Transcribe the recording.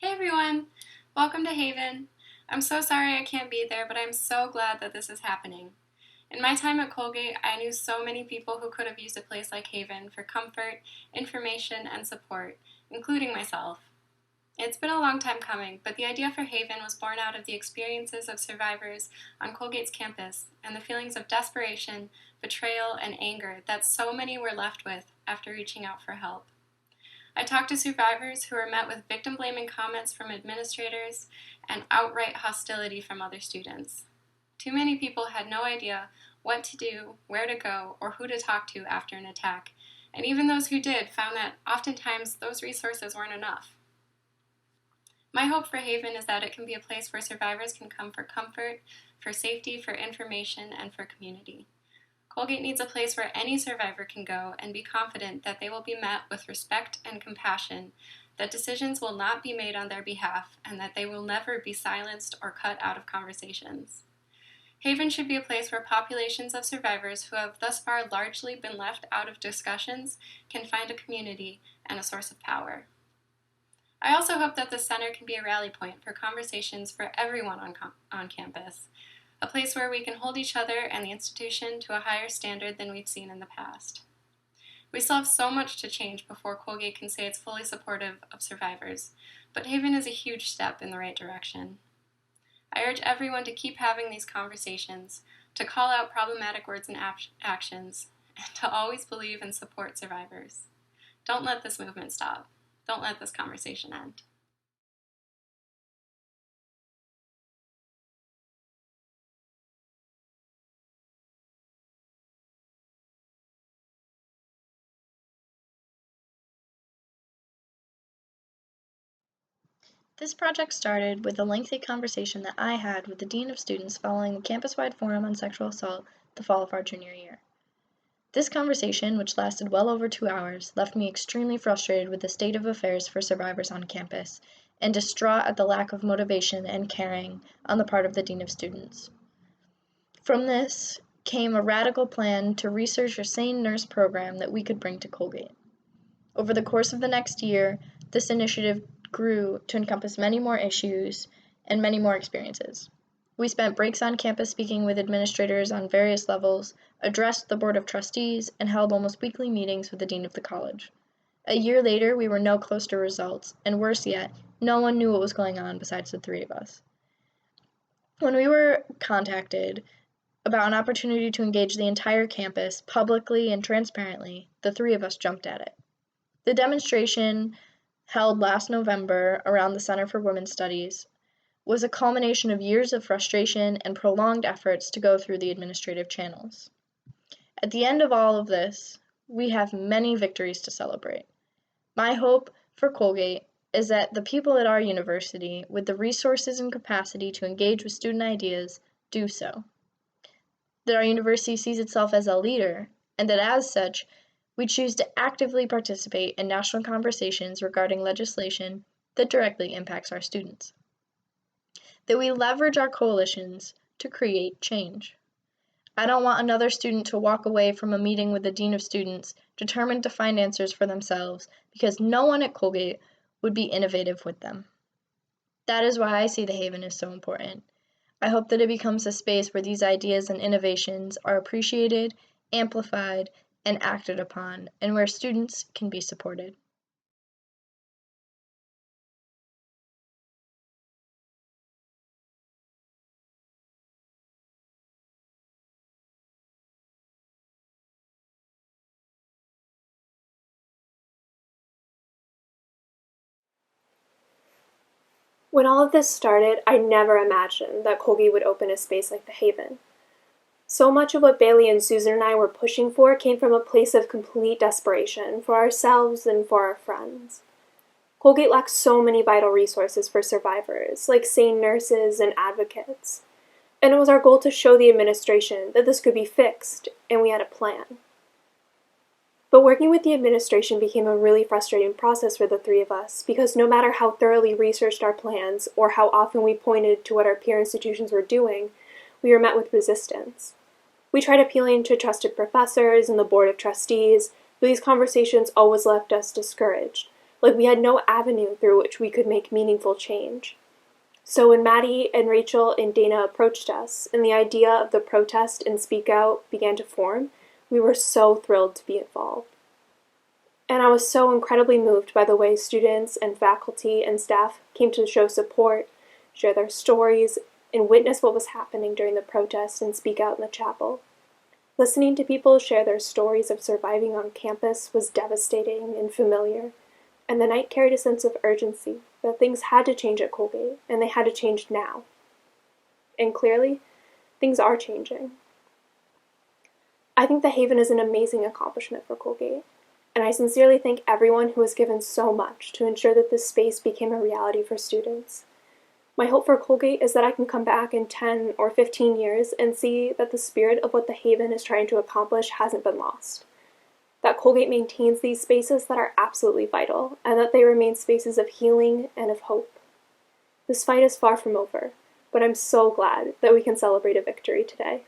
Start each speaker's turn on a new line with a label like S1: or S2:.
S1: Hey everyone! Welcome to Haven. I'm so sorry I can't be there, but I'm so glad that this is happening. In my time at Colgate, I knew so many people who could have used a place like Haven for comfort, information, and support, including myself. It's been a long time coming, but the idea for Haven was born out of the experiences of survivors on Colgate's campus and the feelings of desperation, betrayal, and anger that so many were left with after reaching out for help. I talked to survivors who were met with victim-blaming comments from administrators and outright hostility from other students. Too many people had no idea what to do, where to go, or who to talk to after an attack, and even those who did found that oftentimes those resources weren't enough. My hope for Haven is that it can be a place where survivors can come for comfort, for safety, for information, and for community. Colgate needs a place where any survivor can go and be confident that they will be met with respect and compassion, that decisions will not be made on their behalf, and that they will never be silenced or cut out of conversations. Haven should be a place where populations of survivors who have thus far largely been left out of discussions can find a community and a source of power. I also hope that the center can be a rally point for conversations for everyone on campus, a place where we can hold each other and the institution to a higher standard than we've seen in the past. We still have so much to change before Colgate can say it's fully supportive of survivors, but Haven is a huge step in the right direction. I urge everyone to keep having these conversations, to call out problematic words and actions, and to always believe and support survivors. Don't let this movement stop. Don't let this conversation end.
S2: This project started with a lengthy conversation that I had with the Dean of Students following the campus-wide forum on sexual assault the fall of our junior year. This conversation, which lasted well over 2 hours, left me extremely frustrated with the state of affairs for survivors on campus, and distraught at the lack of motivation and caring on the part of the Dean of Students. From this came a radical plan to research a SANE nurse program that we could bring to Colgate. Over the course of the next year, this initiative grew to encompass many more issues and many more experiences. We spent breaks on campus speaking with administrators on various levels, addressed the Board of Trustees, and held almost weekly meetings with the Dean of the college. A year later, we were no closer to results, and worse yet, no one knew what was going on besides the three of us. When we were contacted about an opportunity to engage the entire campus publicly and transparently, the three of us jumped at it. The demonstration held last November around the Center for Women's Studies was a culmination of years of frustration and prolonged efforts to go through the administrative channels. At the end of all of this, we have many victories to celebrate. My hope for Colgate is that the people at our university, with the resources and capacity to engage with student ideas, do so. That our university sees itself as a leader, and that as such, we choose to actively participate in national conversations regarding legislation that directly impacts our students. That we leverage our coalitions to create change. I don't want another student to walk away from a meeting with the Dean of Students determined to find answers for themselves because no one at Colgate would be innovative with them. That is why I see the Haven as so important. I hope that it becomes a space where these ideas and innovations are appreciated, amplified, and acted upon, and where students can be supported.
S3: When all of this started, I never imagined that Colgate would open a space like the Haven. So much of what Bailey and Susan and I were pushing for came from a place of complete desperation for ourselves and for our friends. Colgate lacks so many vital resources for survivors, like SANE nurses and advocates. And it was our goal to show the administration that this could be fixed, and we had a plan. But working with the administration became a really frustrating process for the three of us, because no matter how thoroughly researched our plans or how often we pointed to what our peer institutions were doing, we were met with resistance. We tried appealing to trusted professors and the Board of Trustees, but these conversations always left us discouraged, like we had no avenue through which we could make meaningful change. So when Maddie and Rachel and Dana approached us and the idea of the protest and speak out began to form, we were so thrilled to be involved. And I was so incredibly moved by the way students and faculty and staff came to show support, share their stories, and witness what was happening during the protest and speak out in the chapel. Listening to people share their stories of surviving on campus was devastating and familiar, and the night carried a sense of urgency that things had to change at Colgate, and they had to change now. And clearly, things are changing. I think the Haven is an amazing accomplishment for Colgate, and I sincerely thank everyone who has given so much to ensure that this space became a reality for students. My hope for Colgate is that I can come back in 10 or 15 years and see that the spirit of what the Haven is trying to accomplish hasn't been lost. That Colgate maintains these spaces that are absolutely vital, and that they remain spaces of healing and of hope. This fight is far from over, but I'm so glad that we can celebrate a victory today.